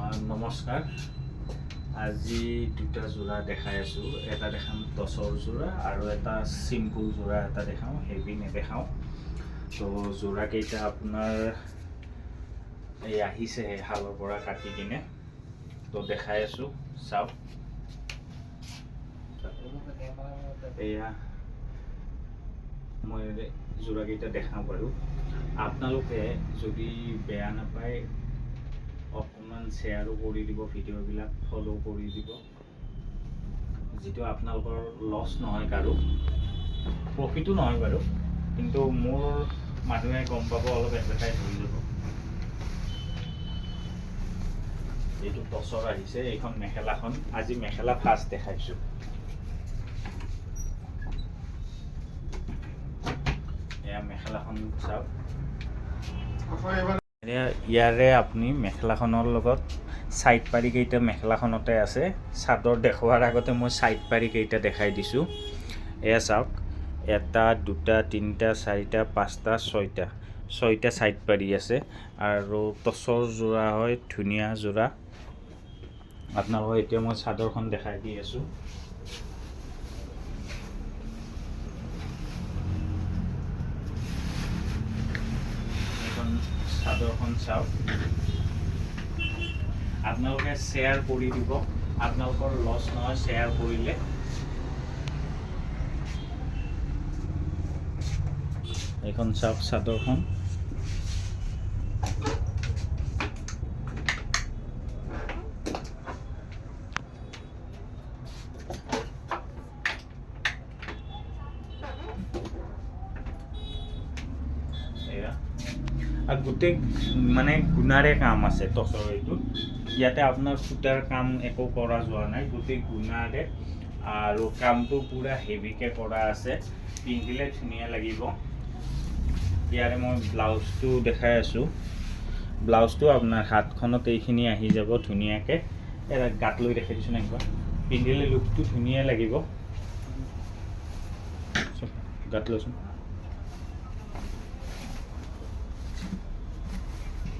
নমস্কাৰ। আজি দুটা যোৰা দেখাই আছোঁ। এটা দেখাম টচৰ যোৰা আৰু এটা চিম্পুল যোৰা এটা দেখাওঁ, হেভি নেদেখাওঁ। তো যোৰাকেইটা আপোনাৰ এই আহিছেহে শালৰ পৰা কাটি কিনে, তো দেখাই আছোঁ, চাওক। এয়া মই যোৰাকেইটা দেখাওঁ বাৰু। আপোনালোকে যদি বেয়া নাপায় অকণমান শ্বেয়াৰো কৰি দিব, ভিডিঅ'বিলাক ফ'ল' কৰি দিব, যিটো আপোনালোকৰ লছ নহয়, কাৰো প্ৰফিটো নহয় বাৰু, কিন্তু মোৰ মানুহে গম পাব, অলপ এডভাৰটাইজ হৈ যাব। এইটো টচৰ আহিছে, এইখন মেখেলাখন আজি মেখেলা ফাৰ্ষ্ট দেখাইছোঁ। এয়া মেখেলাখন চাওক। ইয়াৰে আপুনি মেখেলাখনৰ লগত ছাইড পাৰি কেইটা মেখেলাখনতে আছে। চাদৰ দেখুওৱাৰ আগতে মই ছাইড পাৰি কেইটা দেখাই দিছোঁ। এয়া চাওক, এটা দুটা তিনিটা চাৰিটা পাঁচটা ছয়টা ছাইড পাৰি আছে আৰু টচৰ যোৰা হয়, ধুনীয়া যোৰা। আপোনালোকক এতিয়া মই চাদৰখন দেখাই দি আছোঁ। চাদৰখন চাওক। আপোনালোকে শ্বেয়াৰ কৰি দিব, আপোনালোকৰ লছ নহয় শ্বেয়াৰ কৰিলে। এইখন চাওক চাদৰখন। আৰু গোটেই মানে গুণাৰে কাম আছে টচৰ এইটোত। ইয়াতে আপোনাৰ সূতাৰ কাম একো কৰা যোৱা নাই, গোটেই গুণাৰে আৰু কামটো পূৰা হেভিকৈ কৰা আছে। পিন্ধিলে ধুনীয়া লাগিব। ইয়াৰে মই ব্লাউজটো দেখাই আছোঁ। ব্লাউজটো আপোনাৰ হাতখনত এইখিনি আহি যাব ধুনীয়াকৈ। এটা গাত লৈ দেখাই দিছোঁ নে একবাৰ। পিন্ধিলে লুকটো ধুনীয়া লাগিব। গাত লৈছোঁ।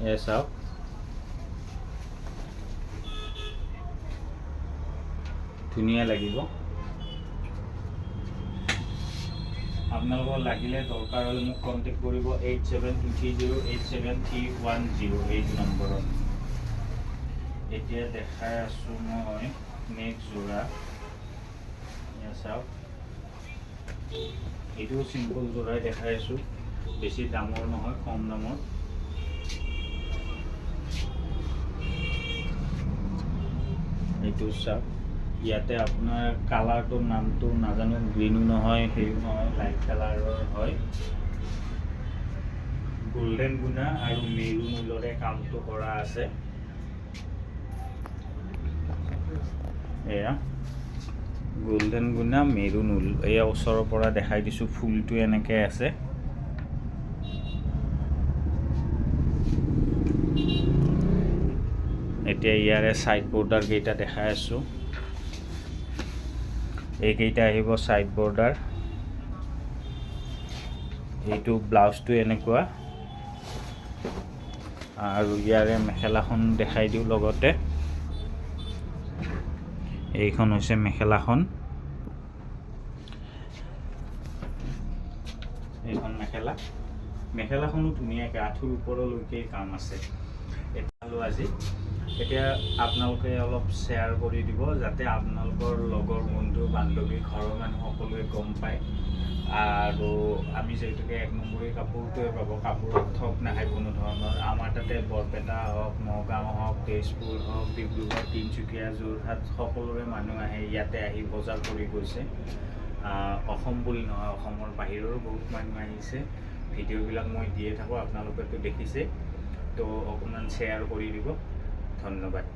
এয়া চাওক, ধুনীয়া লাগিব। আপোনালোকৰ লাগিলে দৰকাৰ হ'লে মোক কণ্টেক্ট কৰিব 8723087310 এইটো নম্বৰত। এতিয়া দেখাই আছোঁ মই নেক্সট যোৰা। এয়া চাওক, এইটো চিম্পল যোৰাই দেখাই আছোঁ, বেছি দামৰ নহয়, কম দামৰ। এইটো চাওক, ইয়াতে আপোনাৰ কালাৰটোৰ নামটো নাজানো, গ্ৰীণো নহয় সেইও নহয়, লাইট কালাৰৰ হয়। গল্ডেন গুণা আৰু মেৰুন ঊলৰে কামটো কৰা আছে। এয়া গল্ডেন গুণা মেৰুন ঊল। এয়া ওচৰৰ পৰা দেখাই দিছোঁ, ফুলটো এনেকৈ আছে। এতিয়া ইয়াৰে ছাইড বৰ্ডাৰ কেইটা দেখাই আছোঁ। এইকেইটা আহিব ছাইড বৰ্ডাৰ। এইটো ব্লাউজটো এনেকুৱা আৰু ইয়াৰে মেখেলাখন দেখাই দিওঁ লগতে। এইখন হৈছে মেখেলাখন। এইখন মেখেলাখনো ধুনীয়াকৈ আঁঠুৰ ওপৰলৈকে কাম আছে। এতিয়া আপোনালোকে অলপ শ্বেয়াৰ কৰি দিব, যাতে আপোনালোকৰ লগৰ বন্ধু বান্ধৱী ঘৰৰ মানুহ সকলোৱে গম পায়। আৰু আমি যিহেতুকে 1 নম্বৰী কাপোৰটোৱে পাব, কাপোৰত ঠগ নাখায় কোনো ধৰণৰ। আমাৰ তাতে বৰপেটা হওক, নগাঁও হওক, তেজপুৰ হওক, ডিব্ৰুগড়, তিনিচুকীয়া, যোৰহাট সকলোৰে মানুহ আহে, ইয়াতে আহি বজাৰ কৰি গৈছে। অসম বুলি নহয়, অসমৰ বাহিৰৰো বহুত মানুহ আহিছে। ভিডিঅ'বিলাক মই দিয়ে থাকোঁ, আপোনালোকেতো দেখিছে। তো অকণমান শ্বেয়াৰ কৰি দিব। ধন্যবাদ।